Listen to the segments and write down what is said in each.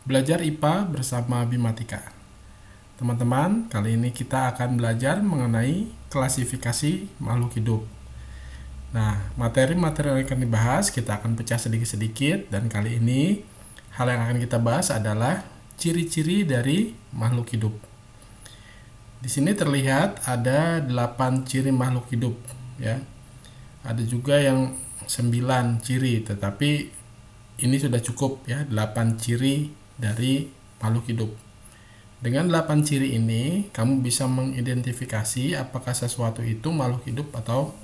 Belajar IPA bersama Bimatika. Teman-teman, kali ini kita akan belajar mengenai klasifikasi makhluk hidup. Nah, materi-materi yang akan dibahas kita akan pecah sedikit-sedikit, dan kali ini hal yang akan kita bahas adalah ciri-ciri dari makhluk hidup. Di sini terlihat ada 8 ciri makhluk hidup, ya. Ada juga yang 9 ciri, tetapi ini sudah cukup ya, 8 ciri dari makhluk hidup. Dengan 8 ciri ini, kamu bisa mengidentifikasi apakah sesuatu itu makhluk hidup atau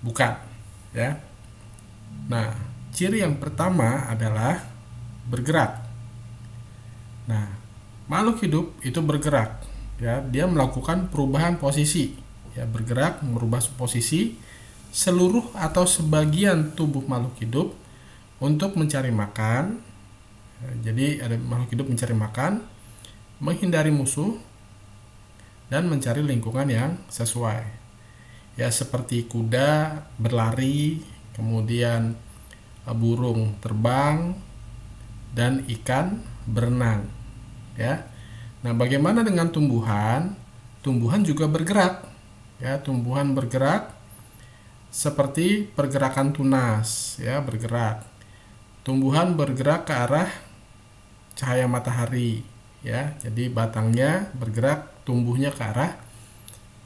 bukan, ya. Nah, ciri yang pertama adalah bergerak. Nah, makhluk hidup itu bergerak, ya. Dia melakukan perubahan posisi, ya, bergerak, merubah posisi seluruh atau sebagian tubuh makhluk hidup untuk mencari makan. Jadi ada makhluk hidup mencari makan, menghindari musuh, dan mencari lingkungan yang sesuai. Ya, seperti kuda berlari, kemudian burung terbang, dan ikan berenang. Ya. Nah, bagaimana dengan tumbuhan? Tumbuhan juga bergerak. Ya, tumbuhan bergerak seperti pergerakan tunas, ya, bergerak. Tumbuhan bergerak ke arah cahaya matahari, ya. Jadi batangnya bergerak, tumbuhnya ke arah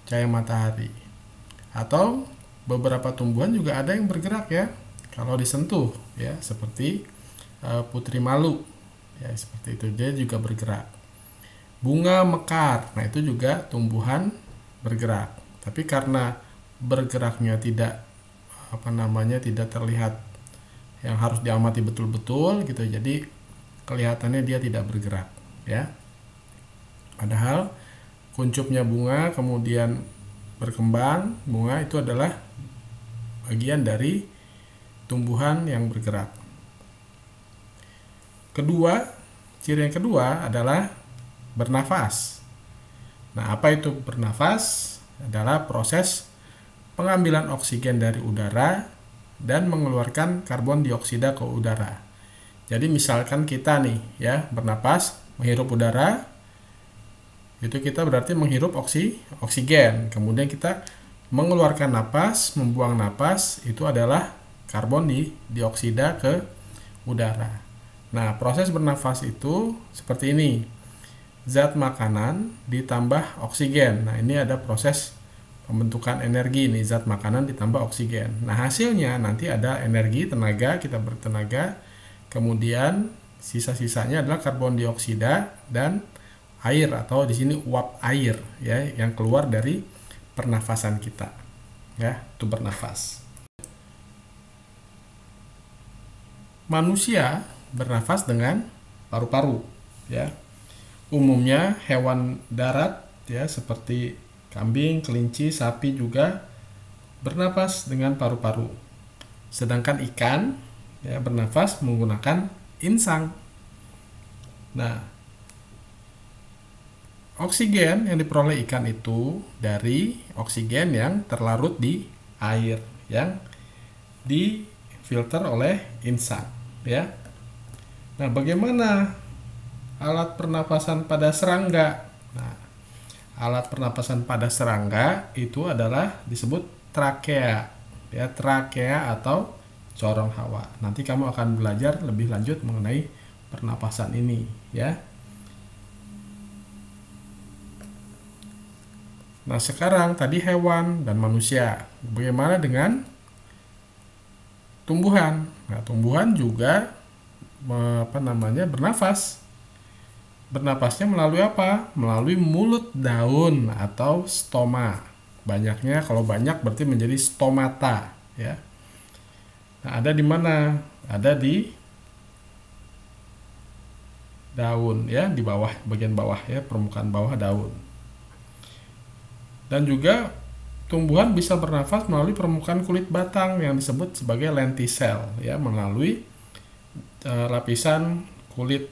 cahaya matahari. Atau beberapa tumbuhan juga ada yang bergerak, ya, kalau disentuh, ya, seperti putri malu, ya, seperti itu, dia juga bergerak. Bunga mekar, nah itu juga tumbuhan bergerak. Tapi karena bergeraknya tidak tidak terlihat yang harus diamati betul-betul gitu, jadi kelihatannya dia tidak bergerak, ya. Padahal kuncupnya bunga kemudian berkembang, bunga itu adalah bagian dari tumbuhan yang bergerak. Ciri yang kedua adalah bernafas. Nah, apa itu bernafas? Adalah proses pengambilan oksigen dari udara dan mengeluarkan karbon dioksida ke udara. Jadi misalkan kita nih, ya, bernapas, menghirup udara, itu kita berarti menghirup oksigen. Kemudian kita mengeluarkan napas, membuang napas, itu adalah karbon dioksida ke udara. Nah, proses bernafas itu seperti ini. Zat makanan ditambah oksigen. Nah, ini ada proses pembentukan energi nih, zat makanan ditambah oksigen. Nah, hasilnya nanti ada energi, tenaga, kita bertenaga. Kemudian sisa-sisanya adalah karbon dioksida dan air, atau di sini uap air, ya, yang keluar dari pernafasan kita, ya, itu bernafas. Manusia bernafas dengan paru-paru, ya. Umumnya hewan darat, ya, seperti kambing, kelinci, sapi juga bernafas dengan paru-paru. Sedangkan ikan, ya, bernafas menggunakan insang. Nah, oksigen yang diperoleh ikan itu dari oksigen yang terlarut di air yang difilter oleh insang, ya. Nah, bagaimana alat pernapasan pada serangga? Nah, alat pernapasan pada serangga itu adalah disebut trakea, ya, trakea atau corong hawa. Nanti kamu akan belajar lebih lanjut mengenai pernapasan ini, ya. Nah, sekarang tadi hewan dan manusia. Bagaimana dengan tumbuhan? Nah, tumbuhan juga bernafas. Bernafasnya melalui apa? Melalui mulut daun atau stoma. Banyaknya, kalau banyak berarti menjadi stomata, ya. Nah, ada di mana? Ada di daun, ya, di bawah, bagian bawah, ya, permukaan bawah daun. Dan juga tumbuhan bisa bernafas melalui permukaan kulit batang yang disebut sebagai lentisel, ya, melalui lapisan kulit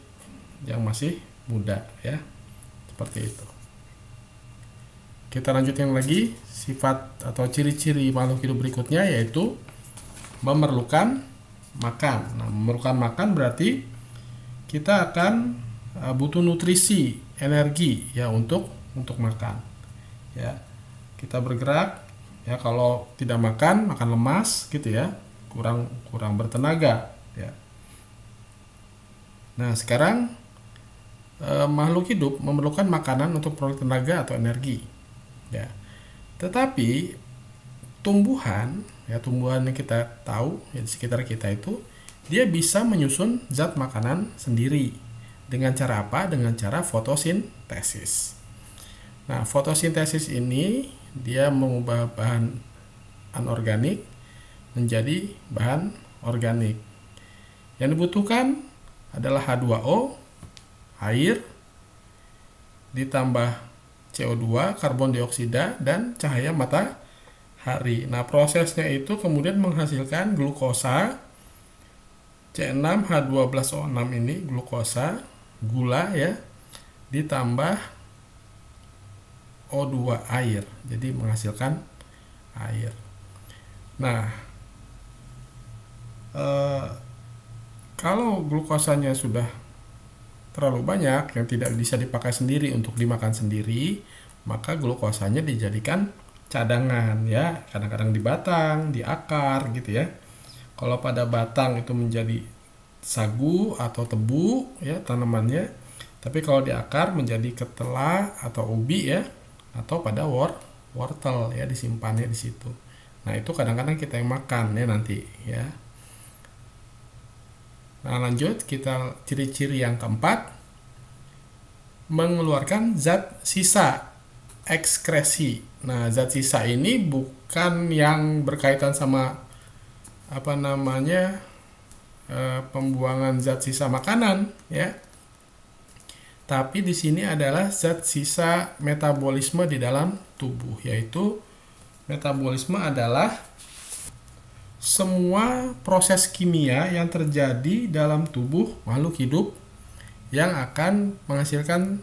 yang masih muda, ya. Seperti itu. Kita lanjutkan lagi sifat atau ciri-ciri makhluk hidup berikutnya, yaitu memerlukan makan. Nah, memerlukan makan berarti kita akan butuh nutrisi, energi ya untuk makan. Ya. Kita bergerak ya, kalau tidak makan lemas gitu ya, kurang bertenaga ya. Nah, sekarang makhluk hidup memerlukan makanan untuk peroleh tenaga atau energi ya. Tetapi tumbuhan yang kita tahu ya, di sekitar kita itu dia bisa menyusun zat makanan sendiri. Dengan cara apa? Dengan cara fotosintesis. Nah, fotosintesis ini dia mengubah bahan anorganik menjadi bahan organik. Yang dibutuhkan adalah H2O, air, ditambah CO2, karbon dioksida, dan cahaya matahari. Nah, prosesnya itu kemudian menghasilkan glukosa, C6H12O6 ini glukosa, gula ya, ditambah O2 air. Jadi menghasilkan air. Nah, kalau glukosanya sudah terlalu banyak yang tidak bisa dipakai sendiri untuk dimakan sendiri, maka glukosanya dijadikan cadangan ya, kadang-kadang di batang, di akar gitu ya. Kalau pada batang itu menjadi sagu atau tebu ya tanamannya, tapi kalau di akar menjadi ketela atau ubi ya, atau pada wortel ya, disimpannya di situ. Nah, itu kadang-kadang kita yang makan ya nanti ya. Nah, lanjut kita ciri-ciri yang keempat, mengeluarkan zat sisa, ekskresi. Nah, zat sisa ini bukan yang berkaitan sama pembuangan zat sisa makanan ya. Tapi di sini adalah zat sisa metabolisme di dalam tubuh, yaitu metabolisme adalah semua proses kimia yang terjadi dalam tubuh makhluk hidup yang akan menghasilkan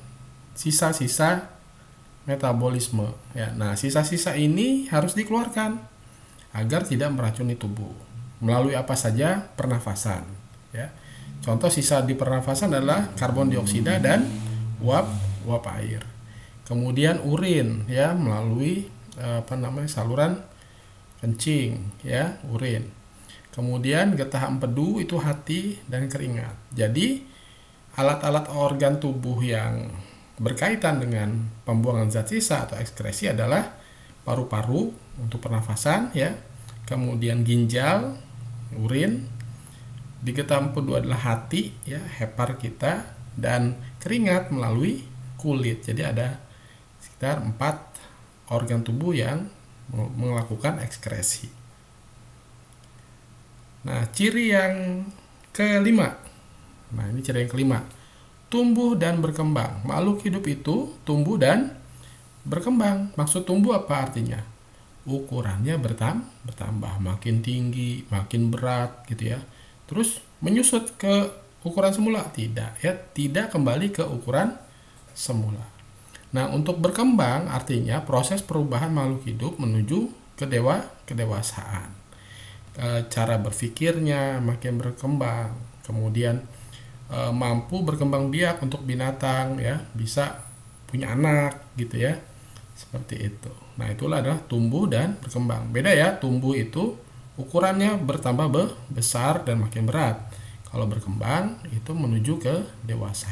sisa-sisa metabolisme ya. Nah, sisa-sisa ini harus dikeluarkan agar tidak meracuni tubuh. Melalui apa saja? Pernafasan ya. Contoh sisa di pernafasan adalah karbon dioksida dan uap air. Kemudian urin ya, melalui saluran kencing ya, urin. Kemudian getah empedu itu hati dan keringat. Jadi alat-alat organ tubuh yang berkaitan dengan pembuangan zat sisa atau ekskresi adalah paru-paru untuk pernafasan ya, kemudian ginjal, urin, di getah empedu adalah hati ya, hepar kita, dan keringat melalui kulit. Jadi ada sekitar 4 organ tubuh yang melakukan ekskresi. Nah, ciri yang kelima. Nah, ini ciri yang kelima. Tumbuh dan berkembang. Makhluk hidup itu tumbuh dan berkembang. Maksud tumbuh apa artinya? Ukurannya bertambah, makin tinggi, makin berat gitu ya. Terus menyusut ke ukuran semula? Tidak ya, tidak kembali ke ukuran semula. Nah, untuk berkembang artinya proses perubahan makhluk hidup menuju kedewasaan. Cara berpikirnya makin berkembang, kemudian mampu berkembang biak untuk binatang ya, bisa punya anak gitu ya. Seperti itu. Nah, itulah adalah tumbuh dan berkembang. Beda ya, tumbuh itu ukurannya bertambah besar dan makin berat. Kalau berkembang itu menuju ke dewasa.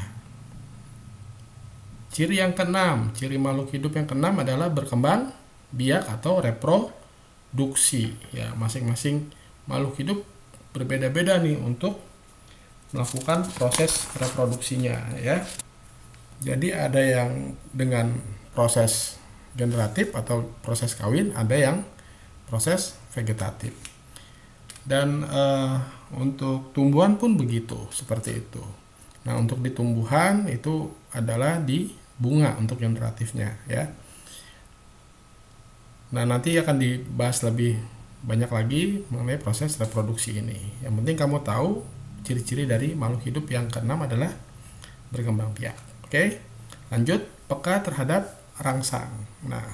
Ciri yang keenam, ciri makhluk hidup yang keenam adalah berkembang biak atau reproduksi. Ya, masing-masing makhluk hidup berbeda-beda nih untuk melakukan proses reproduksinya ya. Jadi ada yang dengan proses generatif atau proses kawin, ada yang proses vegetatif. Dan untuk tumbuhan pun begitu, seperti itu. Nah, untuk di tumbuhan itu adalah di bunga untuk generatifnya ya. Nah, nanti akan dibahas lebih banyak lagi mengenai proses reproduksi ini. Yang penting kamu tahu ciri-ciri dari makhluk hidup yang keenam adalah berkembang biak. Oke, lanjut, peka terhadap rangsang. Nah,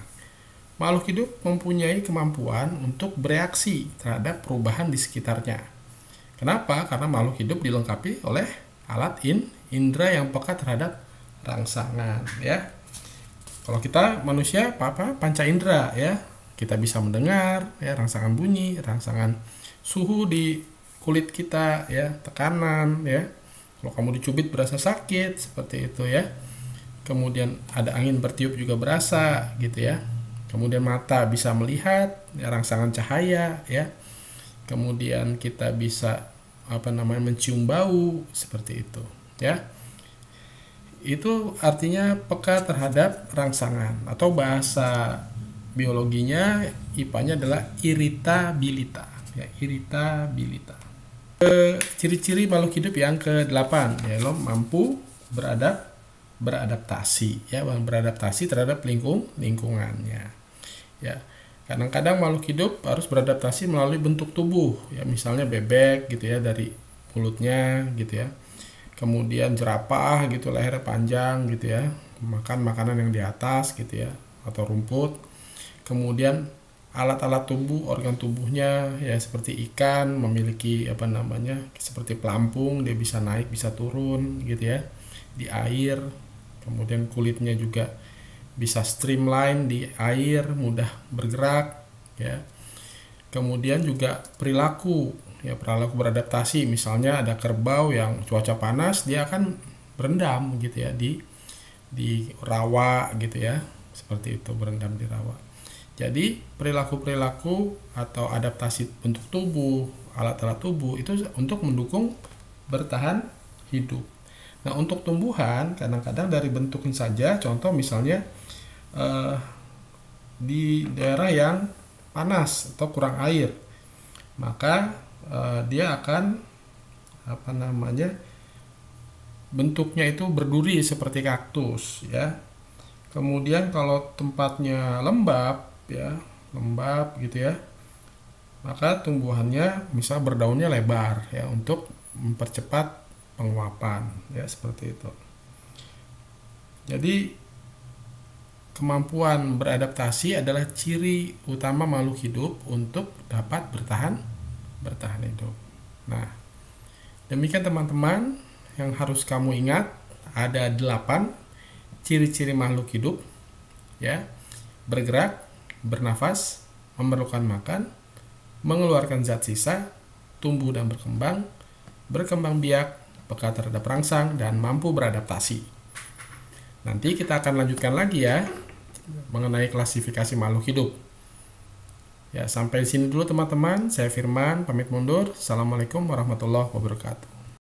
makhluk hidup mempunyai kemampuan untuk bereaksi terhadap perubahan di sekitarnya. Kenapa? Karena makhluk hidup dilengkapi oleh alat indera yang peka terhadap rangsangan ya. Kalau kita manusia apa panca indera ya, kita bisa mendengar ya rangsangan bunyi, rangsangan suhu di kulit kita ya, tekanan ya. Kalau kamu dicubit berasa sakit seperti itu ya. Kemudian ada angin bertiup juga berasa gitu ya. Kemudian mata bisa melihat ya, rangsangan cahaya ya. Kemudian kita bisa mencium bau seperti itu ya. Itu artinya peka terhadap rangsangan, atau bahasa biologinya IPA-nya adalah iritabilita ya, iritabilita. Ciri-ciri makhluk hidup yang ke-8 ya, lo mampu beradaptasi ya, beradaptasi terhadap lingkungannya ya. Kadang-kadang makhluk hidup harus beradaptasi melalui bentuk tubuh ya, misalnya bebek gitu ya, dari mulutnya gitu ya. Kemudian jerapah gitu, lehernya panjang gitu ya, makan makanan yang di atas gitu ya, atau rumput. Kemudian alat-alat tubuh, organ tubuhnya ya seperti ikan memiliki seperti pelampung, dia bisa naik bisa turun gitu ya di air. Kemudian kulitnya juga bisa streamline di air, mudah bergerak ya. Kemudian juga perilaku beradaptasi, misalnya ada kerbau yang cuaca panas dia akan berendam gitu ya di rawa gitu ya, seperti itu, berendam di rawa. Jadi perilaku atau adaptasi bentuk tubuh, alat-alat tubuh itu untuk mendukung bertahan hidup. Nah, untuk tumbuhan kadang-kadang dari bentuknya saja, contoh misalnya di daerah yang panas atau kurang air, maka dia akan bentuknya itu berduri seperti kaktus ya. Kemudian kalau tempatnya lembab gitu ya, maka tumbuhannya misal berdaunnya lebar ya untuk mempercepat penguapan ya, seperti itu. Jadi kemampuan beradaptasi adalah ciri utama makhluk hidup untuk dapat bertahan hidup. Nah, demikian teman-teman yang harus kamu ingat, ada 8 ciri-ciri makhluk hidup ya: bergerak, bernafas, memerlukan makan, mengeluarkan zat sisa, tumbuh dan berkembang biak, peka terhadap rangsang, dan mampu beradaptasi. Nanti kita akan lanjutkan lagi ya mengenai klasifikasi makhluk hidup. Ya, sampai sini dulu teman-teman. Saya Firman, pamit mundur. Assalamualaikum warahmatullahi wabarakatuh.